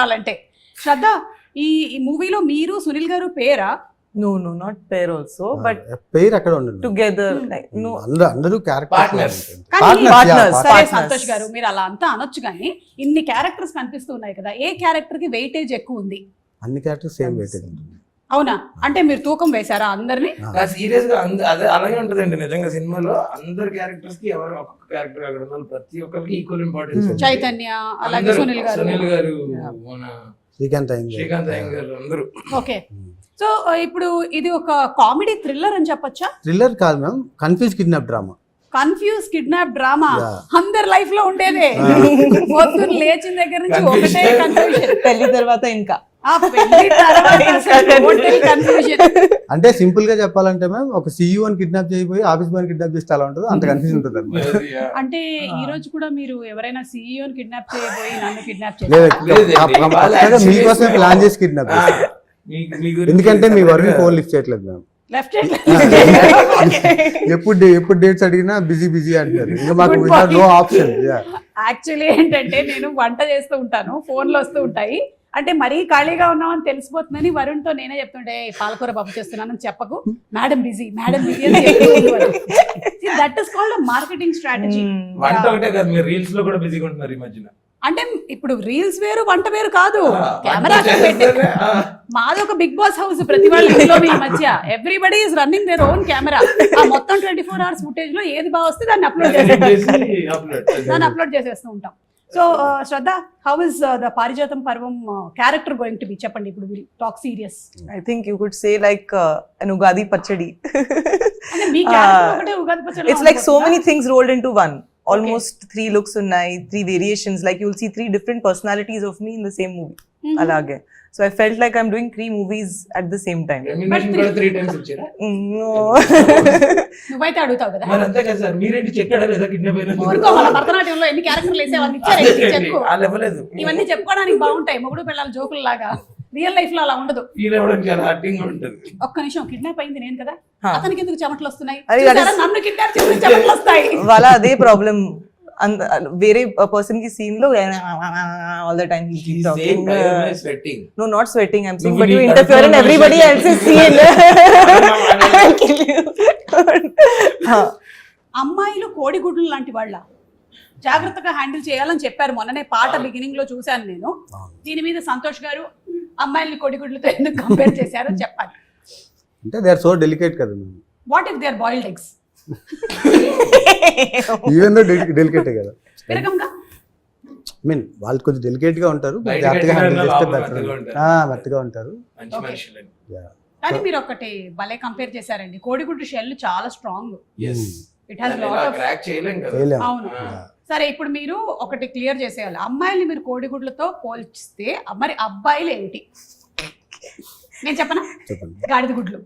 అంటే శ్రద్ధ ఈ మూవీలో మీరు సునీల్ గారు పేరా? No, not pair also, but పేరు అక్కడ ఉండదు together. Like, no. అందరూ Partners. Partners. సరే Partners. సంతోష్ గారు మీరు అలా అంతా అనొచ్చు కానీ ఇన్ని క్యారెక్టర్స్ కనిపిస్తూ ఉన్నాయి కదా, ఏ క్యారెక్టర్ కి వెయిటేజ్ ఎక్కువ ఉంది? అన్ని క్యారెక్టర్స్ సేమ్ వెయిటేజ్ ఉంటుంది. అవునా? అంటే మీరు తూకం వేశారా అందరినీ? సీరియస్ గా అదే అలాగే ఉంటదండి నిజంగా. సినిమాలో అందరు క్యారెక్టర్స్ కి ఎవరు ఒక్కొక్క క్యారెక్టర్ అక్కడ ఉన్నారు, ప్రతి ఒక్కరికి ఈక్వల్ ఇంపార్టెన్స్. చైతన్య అలాగే సునీల్ గారు మన శ్రీకాంత్ అయ్యంగార్ అందరూ. ఓకే, సో ఇప్పుడు ఇది ఒక కామెడీ థ్రిల్లర్ అని చెప్పొచ్చా? థ్రిల్లర్ కాదు ma'am, confuse kidnap drama. Confuse kidnap drama Yeah. అందరి లైఫ్ లో ఉండేదే. పొద్దున్న లేచిన దగ్గర నుంచి ఒకటే కన్ఫ్యూజన్. పెళ్లి తర్వాత ఇంకా కన్ఫ్యూజన్ అంటే సింపుల్ గా చెప్పాలంటే మ్యామ్, ఒక CEO అని కిడ్నాప్ చేయబోయి ఆఫీస్ బాయ్ కిడ్నాప్ చేస్తే అలా ఉంటుంది, అంత కన్ఫ్యూజన్ ఉంటుంది అన్నమాట. అంటే ఈ రోజు కూడా మీరు ఎవరైనా CEO ని కిడ్నాప్ చేయబోయి నన్ను కిడ్నాప్ లేదు, చేశారు? మీకోసమే ప్లాన్ చేసి కిడ్నాప్ చేస్తారు. ఎందుకంటే మీ వర్క్ ఫోన్ లిఫ్ట్ చేయట్లేదు మ్యామ్. లెఫ్ట్ ఎప్పుడు డేట్స్ అడిగినా బిజీ అంటారు. ఇంకా మాకు నో ఆప్షన్. యాక్చువల్లీ ఏంటంటే నేను వంట చేస్తూ ఉంటాను, ఫోన్లు వస్తూ ఉంటాయి. అంటే మరీ ఖాళీగా ఉన్నామని తెలిసిపోతుందని వరుణ్తో నేనే చెప్తుంటే పాలకూర పప్పు చేస్తున్నానని చెప్పకు, మేడం బిజీ అని that is called marketing strategy. వంట ఒకటే కాదు, మీరు రీల్స్ లో కూడా బిజీగా ఉంటున్నారు ఈ మధ్యన. అంటే ఇప్పుడు రీల్స్ వేరు వంట వేరు కాదు, కెమెరా మాది ఒక బిగ్ బాస్ హౌస్. ప్రతి వాళ్ళ ఇంట్లో ఈ మధ్య everybody is running their own camera. ఆ మొత్తం 24 hours ఫుటేజ్ లో ఏది బాగా వస్తే దాన్ని అప్లోడ్ చేసేస్తూ ఉంటాం. So Shraddha, how is the పారిజాతం పర్వం క్యారెక్టర్ గోయింగ్ టు బి? చెప్పండి, ఇప్పుడు will talk serious. I think you could say like an Ugadi Pachadi. అంటే మీ క్యారెక్టర్ ఒకటే ఉగాది పచ్చడి. It's like so many things rolled into one. Almost 3 looks unnai, 3 variations. Like you'll see 3 different personalities of me in the same movie. Alage. So I felt like I'm doing 3 movies at the same time. Remuneration కూడా 3 times ఇచ్చారా? No. నువ్వైతే అడుగుతావు కదా. మరి అంతే కదా sir, మీరేంటి చెక్కాడా లేదా కిడ్నాప్ అయినా? ఊరుకో, మన భరతనాట్యంలో ఎన్ని క్యారెక్టర్లు వేసేవాళ్ళు ఇచ్చారు చెప్పు. ఆ లెవలేదు. ఇవన్నీ చెప్పుకోవడానికి బాగుంటాయి, మొగుడు పిల్లల జోకులు లాగా. రియల్ లైఫ్ లో అలా ఉండదు. ఈ లెవెల్ చాలా హార్టింగ్ ఉంటుంది. ఒక్క నిమిషం, కిడ్నాప్ అయింది నేను కదా, Huh. అతనికి ఎందుకు చెమటలు వస్తున్నాయి? అది చూసారా, నన్ను కిడ్నాప్ చేసి చెమటలు వస్తాయి. Wala ade problem. వేరే పర్సన్ కి సీన్ లో all the time he keep talking. Sweating. No, not sweating. I'm saying, No, but you we interfere in confirm everybody sweating. else's scene. I'll kill you. అమ్మాయిలు కోడిగుడ్లు లాంటి వాళ్ళ, జాగ్రత్తగా handle చేయాలని చెప్పారు. మొన్ననే పాట బిగినింగ్ లో చూశాను నేను. దీని మీద సంతోష్ గారు అమ్మాయిల్ని కోడిగుడ్లతో ఎందుకు కంపేర్ చేశారో చెప్పాలి. అంటే దే ఆర్ సో డెలికేట్ కదా ma'am. What if they are boiled eggs? Even though డెలికేటే కదా. విరగంగా మీన్ వాళ్ళు కొంచెం డెలికేట్ గా ఉంటారు, బయట జాగ్రత్తగా హ్యాండిల్ చేస్తే లోపల బెటర్. మెత్తగా ఉంటారు. మెత్తగా ఉంటారు. మంచి మనుషులని. కానీ మీరు ఒకటి భలే కంపేర్ చేశారండి. కోడిగుడ్డు షెల్ చాలా strong. yes it has lot of. Crack చేయలేం కదా. చేయలేం. అవును. సరే, ఇప్పుడు మీరు ఒకటి క్లియర్ చేసేయాలి. అమ్మాయిల్ని మీరు కోడిగుడ్లతో పోల్చిస్తే మరి అబ్బాయిలు ఏంటి? నేను చెప్పనా? చెప్పండి. గాడిద గుడ్లు.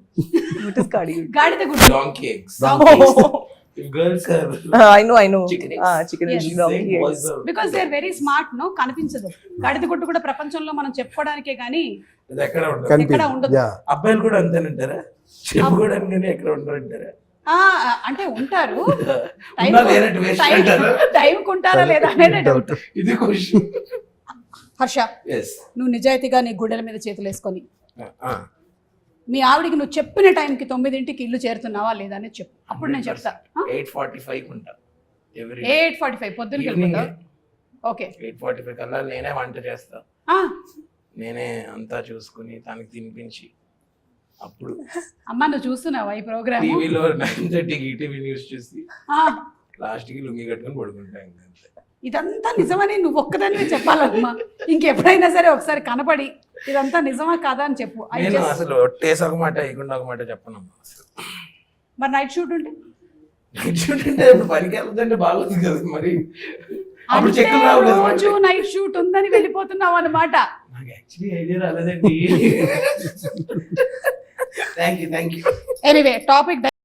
What is cardio? గాడిద గుడ్లు. donkey eggs. Oh. If girls are I know. Chicken eggs. Chicken Yes. eggs, donkey eggs. boys are because they are very smart. No, కనిపించదు. గాడిద గుడ్డు కూడా ప్రపంచంలో మనం చెప్పుకోవడానికే గానీ ఇది ఎక్కడ ఉండదు. ఎక్కడ ఉండదు. యా, అబ్బాయిలు కూడా అంతేనంటారా? చెప్పుకోవడానికి ఎక్కడ ఉంటారంటారా? అంటే ఉంటారు, ఉన్నా లేనట్టు వేస్ట్ అంటారా? టైంకి ఉంటారా లేదా అనేది డౌట్. ఇది క్వశ్చన్. హర్ష, ఎస్. నువ్వు నిజాయితీగా నీ గుడ్డల మీద చేతులు వేసుకొని మీ ఆవిడికి నువ్వు చెప్పిన టైంకి 9ంటికి ఇల్లు చేరుతున్నావా లేదా అనేది చెప్పు. అప్పుడు నేను చెప్తా. 8:45 ఉంటా. 8:45 పొద్దున్నకి వెళ్ళిపోతావు. ఓకే, 8:45 కల్లా నేనే వంట చేస్తా, నేనే అంతా చూసుకుని తనకి తినిపించి, అప్పుడు అమ్మ నువ్వు చూస్తున్నావా ఈ ప్రోగ్రామ్? టీవీలో 9:30కి ఈటీవీ న్యూస్ చూసి లాస్ట్ కి లుంగి కట్టుకొని పడుకుంటా. ఇంకా ఇదంతా నిజమని నువ్వు ఒక్కదానివే చెప్పాలమ్మా. ఇంకెప్పుడైనా సరే ఒకసారి కనపడి ఇదంతా నిజమా కాదా అని చెప్పు. నేను అసలు ఒట్టేసి ఒక మాట ఇకుండా ఒక మాట చెప్పనమ్మా అసలు. మరి నైట్ షూట్ ఉంటే? నైట్ షూట్ అంటే ఇప్పుడు పనికి వెళ్తుంటే బాగుంది కదా మరి. అప్పుడు చెక్కులు రావు కదా. రోజు నైట్ షూట్ ఉందని వెళ్ళిపోతున్నావు అన్నమాట. నాకు యాక్చువల్లీ ఐడియా రాలేదండి. Thank you. Anyway, topic